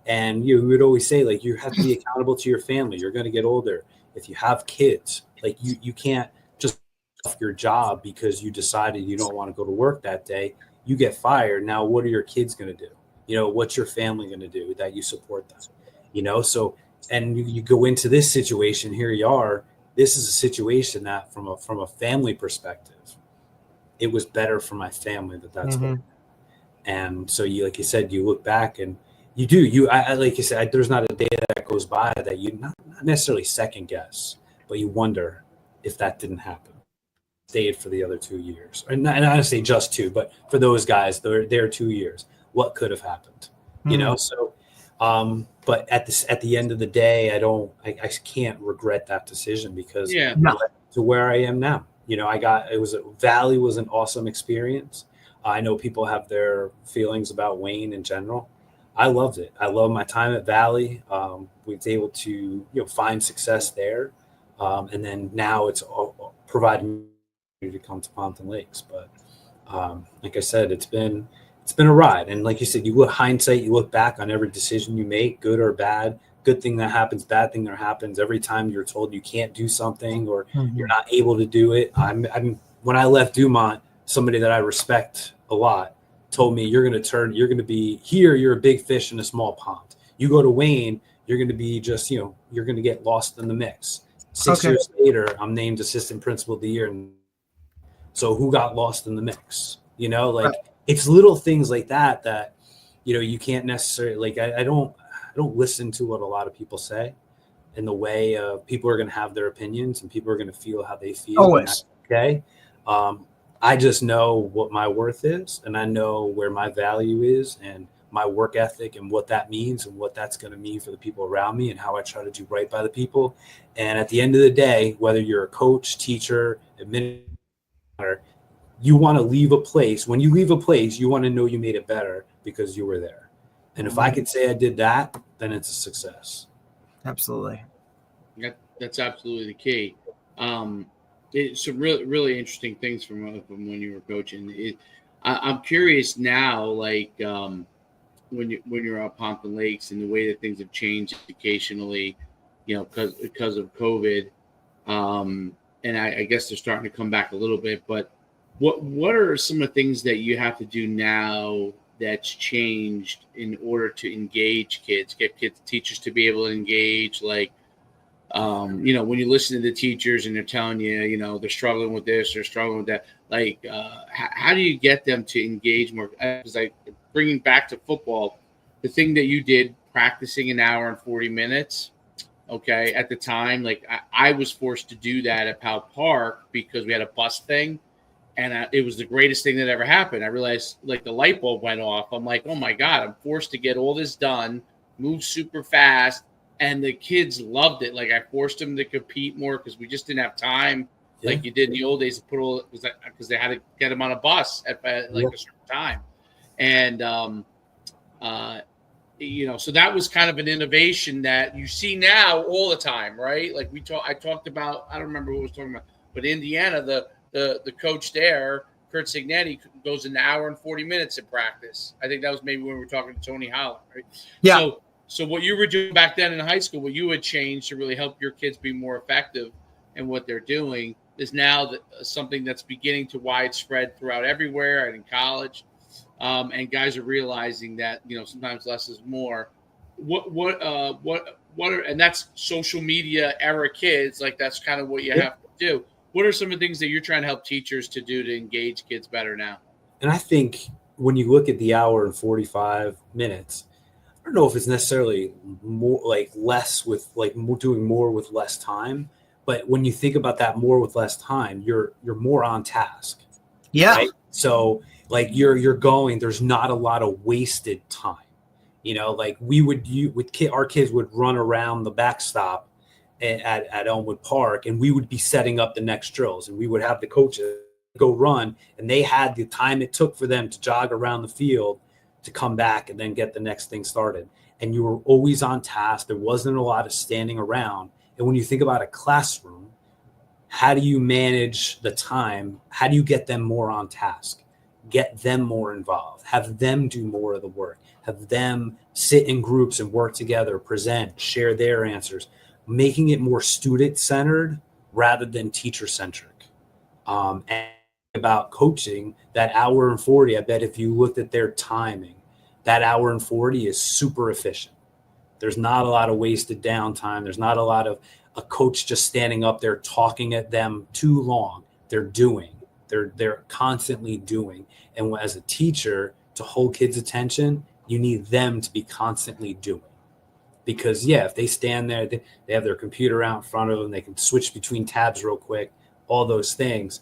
and you would always say like you have to be accountable to your family. You're going to get older. If you have kids, like you can't just off your job because you decided you don't want to go to work that day. You get fired. Now, what are your kids going to do? What's your family going to do that you support them? So, and you go into this situation, here you are, this is a situation that from a family perspective, it was better for my family that's what. And so like you said, you look back and like you said, there's not a day that goes by that you not necessarily second guess, but you wonder if that didn't happen. Stayed for the other 2 years, and I say just 2, but for those guys, their 2 years, what could have happened, So, but at the end of the day, I can't regret that decision because to where I am now, Valley was an awesome experience. I know people have their feelings about Wayne in general. I loved it. I love my time at Valley. We was able to find success there, and then now it's providing to come to Pompton Lakes. But like I said, it's been a ride. And like you said, you look back on every decision you make, good or bad, good thing that happens, bad thing that happens. Every time you're told you can't do something or you're not able to do it. When I left Dumont, somebody that I respect a lot told me, you're going to be here. You're a big fish in a small pond. You go to Wayne, you're going to be just, you're going to get lost in the mix. 6 years later, I'm named assistant principal of the year. So who got lost in the mix? It's little things like that, you can't necessarily, like, I don't listen to what a lot of people say in the way of people are going to have their opinions and people are going to feel how they feel. Always. Okay. I just know what my worth is, and I know where my value is and my work ethic and what that means and what that's going to mean for the people around me and how I try to do right by the people. And at the end of the day, whether you're a coach, teacher, administrator, you want to leave a place. When you leave a place, you want to know you made it better because you were there. And if I could say I did that, then it's a success. Absolutely. That's absolutely the key. It's some really, really interesting things from when you were coaching. I'm curious now, like when you're at Pompton Lakes and the way that things have changed educationally, because of COVID, and I guess they're starting to come back a little bit. But what are some of the things that you have to do now that's changed in order to engage kids, get teachers to be able to engage, like? When you listen to the teachers and they're telling you, they're struggling with this, they're struggling with that. Like, how do you get them to engage more? Because bringing back to football, the thing that you did, practicing an hour and 40 minutes. Okay, at the time, like I was forced to do that at Powell Park because we had a bus thing, and it was the greatest thing that ever happened. I realized like the light bulb went off. I'm like, oh my God, I'm forced to get all this done, move super fast. And the kids loved it. Like I forced them to compete more because we just didn't have time, like you did in the old days, to put all because they had to get them on a bus at a certain time, and so that was kind of an innovation that you see now all the time, right? Like I talked about, I don't remember what I was talking about, but Indiana, the coach there, Kurt Signetti, goes an hour and 40 minutes in practice. I think that was maybe when we were talking to Tony Holland, right? Yeah. So what you were doing back then in high school, what you had changed to really help your kids be more effective in what they're doing is now something that's beginning to widespread throughout everywhere and in college. And guys are realizing that, sometimes less is more. What are, and that's social media era kids. Like that's kind of what you have to do. What are some of the things that you're trying to help teachers to do to engage kids better now? And I think when you look at the hour and 45 minutes, I don't know if it's necessarily more like less with like doing more with less time, But when you think about that more with less time, you're more on task. Yeah. Right? So like you're going, there's not a lot of wasted time. You know, like our kids would run around the backstop at Elmwood Park, and we would be setting up the next drills, and we would have the coaches go run, and they had the time it took for them to jog around the field to come back and then get the next thing started. And you were always on task. There wasn't a lot of standing around. And when you think about a classroom, how do you manage the time? How do you get them more on task? Get them more involved, have them do more of the work, have them sit in groups and work together, present, share their answers, making it more student-centered rather than teacher-centric. And about coaching, that hour and 40, I bet if you looked at their timing, that hour and 40 is super efficient. There's not a lot of wasted downtime. There's not a lot of a coach just standing up there talking at them too long. They're doing. They're constantly doing. And as a teacher, to hold kids' attention, you need them to be constantly doing. Because, yeah, if they stand there, they have their computer out in front of them, they can switch between tabs real quick, all those things.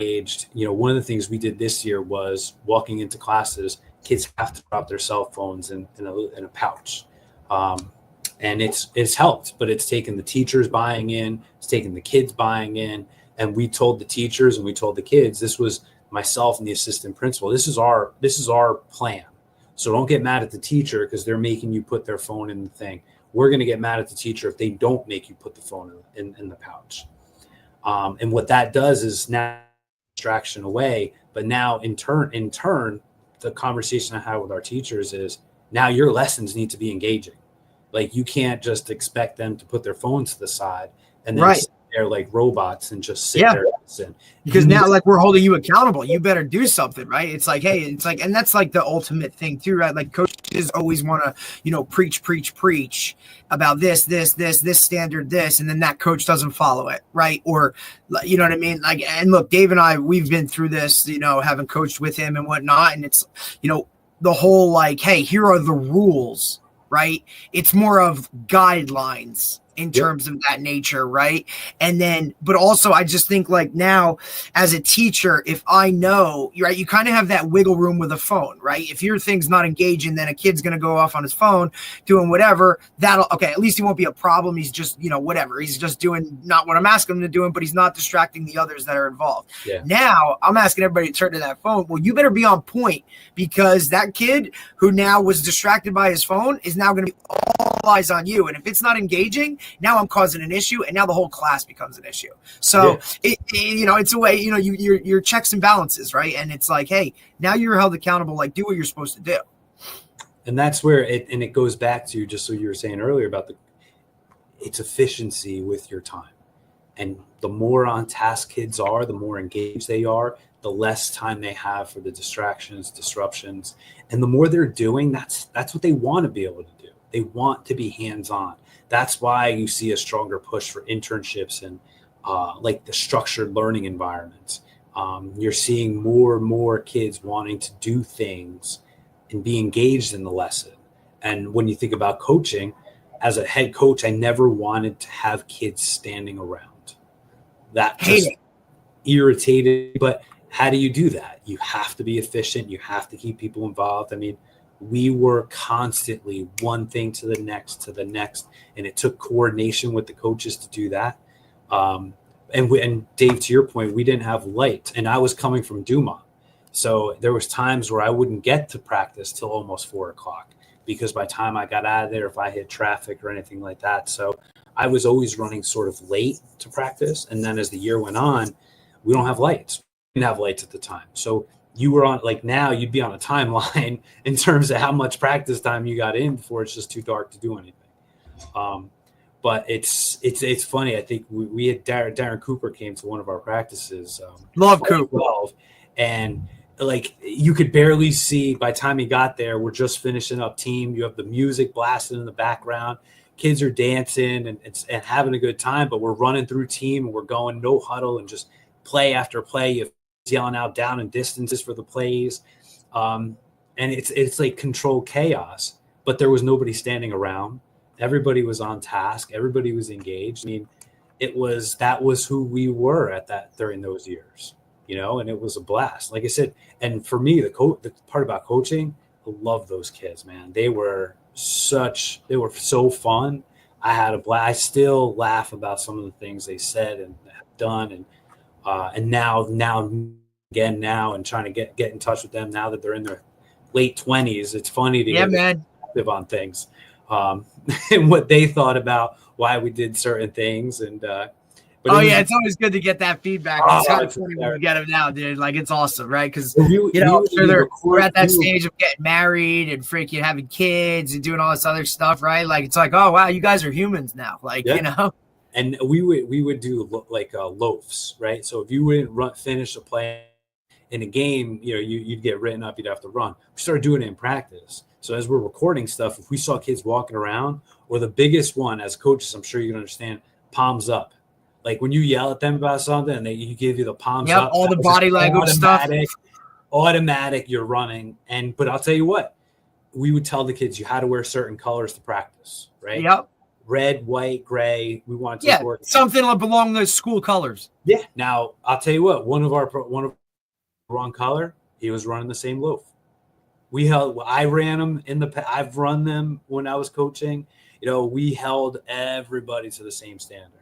Engaged. You know, one of the things we did this year was walking into classes, kids have to drop their cell phones in a pouch. And it's helped, but it's taken the teachers buying in, it's taken the kids buying in. And we told the teachers and we told the kids, this was myself and the assistant principal, this is our plan. So don't get mad at the teacher because they're making you put their phone in the thing. We're going to get mad at the teacher if they don't make you put the phone in the pouch. And what that does is now distraction away. But now in turn, the conversation I had with our teachers is now your lessons need to be engaging. Like you can't just expect them to put their phones to the side and then sit there like robots and just sit there and listen. Because now like we're holding you accountable. You better do something, right? It's like, hey, it's like, and that's like the ultimate thing too, right? Like coaches always want to, you know, preach about this standard, this, and then that coach doesn't follow it, right? Or, you know what I mean? Like, and look, Dave and I, we've been through this, you know, having coached with him and whatnot. And it's, you know, the whole like, hey, here are the rules, right? It's more of guidelines in terms of that nature, right? And then, but also I just think like now as a teacher, if I know, right, you kind of have that wiggle room with a phone, right? If your thing's not engaging, then a kid's going to go off on his phone doing whatever, okay, at least he won't be a problem. He's just, you know, whatever. He's just doing not what I'm asking him to do, but he's not distracting the others that are involved. Yeah. Now I'm asking everybody to turn to that phone. Well, you better be on point because that kid who now was distracted by his phone is now going to be all eyes on you. And if it's not engaging, now I'm causing an issue, and now the whole class becomes an issue. So, you know, it's a way, you know, your checks and balances, right? And it's like, hey, now you're held accountable. Like, do what you're supposed to do. And that's where it goes back to just so you were saying earlier about it's efficiency with your time. And the more on task kids are, the more engaged they are, the less time they have for the distractions, disruptions, and the more they're doing, that's what they want to be able to do. They want to be hands-on. That's why you see a stronger push for internships and like the structured learning environments. You're seeing more and more kids wanting to do things and be engaged in the lesson. And when you think about coaching, as a head coach, I never wanted to have kids standing around. That just irritated. But how do you do that? You have to be efficient. You have to keep people involved. I mean, we were constantly one thing to the next, and it took coordination with the coaches to do that. And Dave, to your point, we didn't have light, and I was coming from Dumont. So there was times where I wouldn't get to practice till almost 4:00 because by the time I got out of there, if I hit traffic or anything like that. So I was always running sort of late to practice. And then as the year went on, we don't have lights. We didn't have lights at the time. So you were on, like now you'd be on a timeline in terms of how much practice time you got in before it's just too dark to do anything. But it's funny. I think we had Darren Cooper came to one of our practices. Love Cooper. And like you could barely see by the time he got there. We're just finishing up team. You have the music blasting in the background. Kids are dancing and having a good time, but we're running through team and we're going no huddle and just play after play. You yelling out down and distances for the plays. And it's like controlled chaos, but there was nobody standing around. Everybody was on task. Everybody was engaged. I mean, that was who we were during those years, and it was a blast. Like I said, and for me, the part about coaching, I love those kids, man. They were so fun. I had a blast. I still laugh about some of the things they said and have done, and now and trying to get in touch with them now that they're in their late 20s. It's funny to get perspective on things, and what they thought about why we did certain things. And it's always good to get that feedback. It's kind of funny when we get them now, dude. Like, it's awesome, right? Because we're at that stage of getting married and freaking having kids and doing all this other stuff, right? Like, it's like, oh wow, you guys are humans now, like, And we would do like loafs, right? So if you wouldn't finish a play in a game, you'd get written up. You'd have to run. We started doing it in practice. So as we're recording stuff, if we saw kids walking around, or the biggest one as coaches, I'm sure you can understand, palms up. Like when you yell at them about something and you give you the palms up, all the body language stuff. Automatic, you're running. But I'll tell you what, we would tell the kids you had to wear certain colors to practice, right? Yep. Red, white, gray. We want to something along those school colors. Yeah. Now I'll tell you what, one of wrong color, he was running the same loaf. I ran them I've run them when I was coaching. We held everybody to the same standard.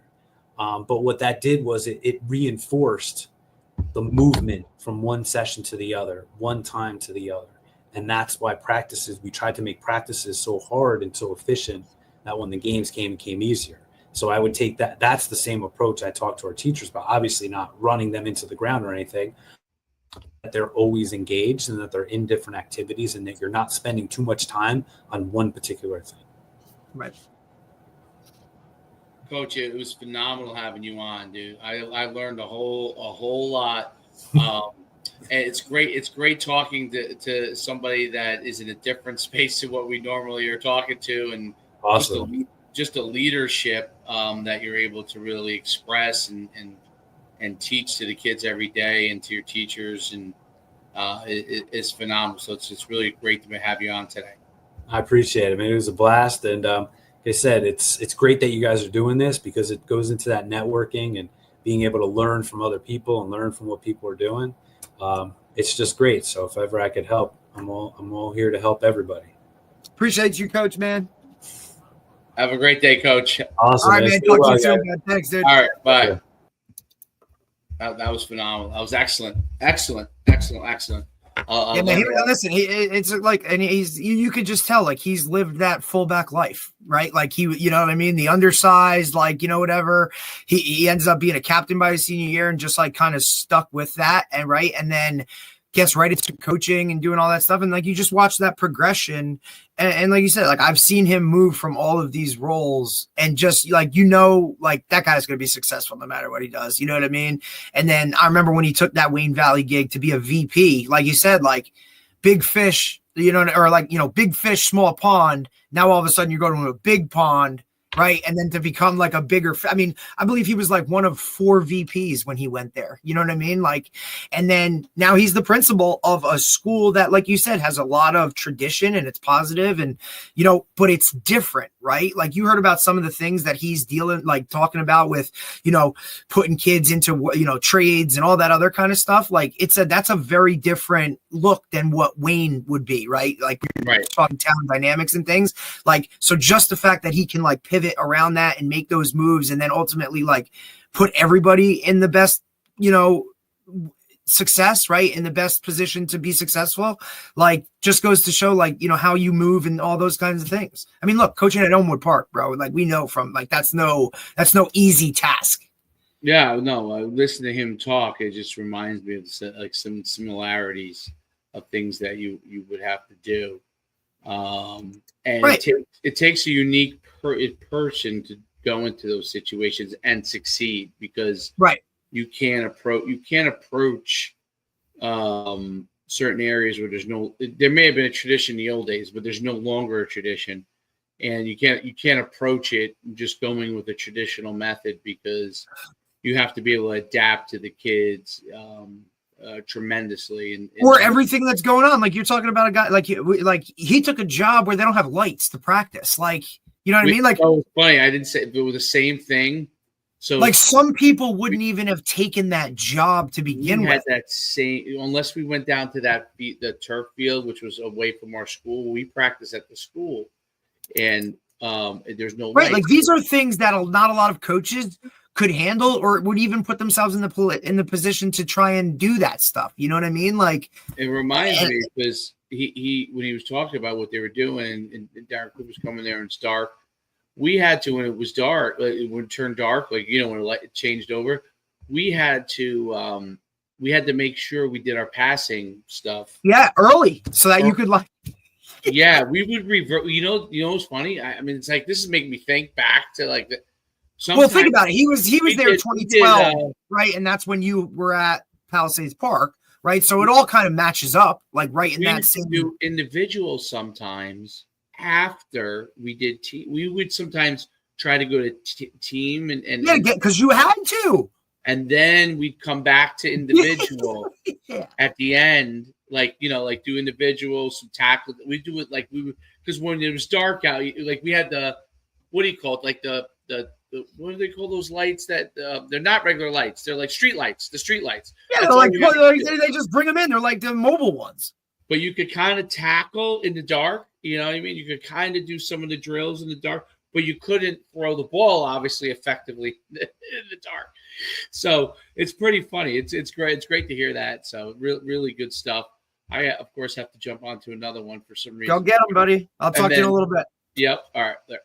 But what that did was it reinforced the movement from one session to the other, one time to the other. And that's why we tried to make practices so hard and so efficient that when the games came, it came easier. So I would take that. That's the same approach I talk to our teachers about, obviously not running them into the ground or anything, that they're always engaged and that they're in different activities and that you're not spending too much time on one particular thing. Right. Coach, it was phenomenal having you on, dude. I learned a whole lot. And it's great talking to somebody that is in a different space to what we normally are talking to, and awesome. Just a leadership that you're able to really express and teach to the kids every day and to your teachers, and it's phenomenal. So it's really great to have you on today. I appreciate it, man. It was a blast, and like I said, it's great that you guys are doing this because it goes into that networking and being able to learn from other people and learn from what people are doing. It's just great. So if ever I could help, I'm all here to help everybody. Appreciate you, Coach, man. Have a great day, Coach. Awesome. All right, man. Talk to you soon, man. Thanks, dude. All right, bye. That was phenomenal. That was excellent. Yeah, man. Listen, it's like, and you could just tell, like, he's lived that fullback life, right? Like you know what I mean? The undersized, like, whatever. He ends up being a captain by his senior year and just like kind of stuck with that, and right, and then gets right into coaching and doing all that stuff, and like you just watch that progression, and like you said, like I've seen him move from all of these roles, and just like like that guy's going to be successful no matter what he does. You know what I mean? And then I remember when he took that Wayne Valley gig to be a VP, like you said, like big fish, or like big fish, small pond. Now all of a sudden you're going to a big pond. Right. And then to become like a bigger, I believe he was like one of 4 VPs when he went there. You know what I mean? Like, and then now he's the principal of a school that, like you said, has a lot of tradition and it's positive and, but it's different, right? Like you heard about some of the things that he's talking about with, putting kids into, trades and all that other kind of stuff. Like that's a very different look than what Wayne would be, right? Like we're talking talent dynamics and things like, so just the fact that he can like pivot around that and make those moves and then ultimately like put everybody in the best, success, right? In the best position to be successful, like just goes to show like, how you move and all those kinds of things. I mean, look, coaching at Elmwood Park, bro, like we know from like, that's no easy task. Yeah, no, listen to him talk. It just reminds me of like some similarities of things that you would have to do. And it takes a unique person to go into those situations and succeed because you can't approach certain areas where there may have been a tradition in the old days, but there's no longer a tradition, and you can't approach it just going with a traditional method because you have to be able to adapt to the kids tremendously or everything that's going on. Like you're talking about a guy like he took a job where they don't have lights to practice. Like, you know what I mean? Like, oh, funny. I didn't say it was the same thing So like some people wouldn't even have taken that job to begin with. That same, unless we went down to the turf field, which was away from our school. We practiced at the school, and there's no right. lights. Like these are things that not a lot of coaches could handle, or would even put themselves in the position to try and do that stuff. You know what I mean? Like it reminds me because he when he was talking about what they were doing, and Darren Coop was coming there and it's dark. We had to, when it was dark, like it would turn dark, like when the light changed over. We had to make sure we did our passing stuff. Yeah, early, so that you could like. Yeah, we would revert. You know what's funny? I mean, it's like this is making me think back to like the. Well, think about it. He was there in 2012, right? And that's when you were at Palisades Park, right? So it all kind of matches up, like right in that same. Do individuals sometimes after we did team. We would sometimes try to go to team and because you had to. And then we'd come back to individual at the end, like do individual, some tackle. We do it like we would, because when it was dark out, like we had the, what do you call it? Like the what do they call those lights that they're not regular lights? They're like street lights. The street lights. Yeah, they're like they just bring them in. They're like the mobile ones. But you could kind of tackle in the dark. You know what I mean? You could kind of do some of the drills in the dark, but you couldn't throw the ball obviously effectively in the dark. So it's pretty funny. It's great. It's great to hear that. So really good stuff. I of course have to jump on to another one for some reason. Go get them, buddy. I'll talk to you in a little bit. Yep. All right. There.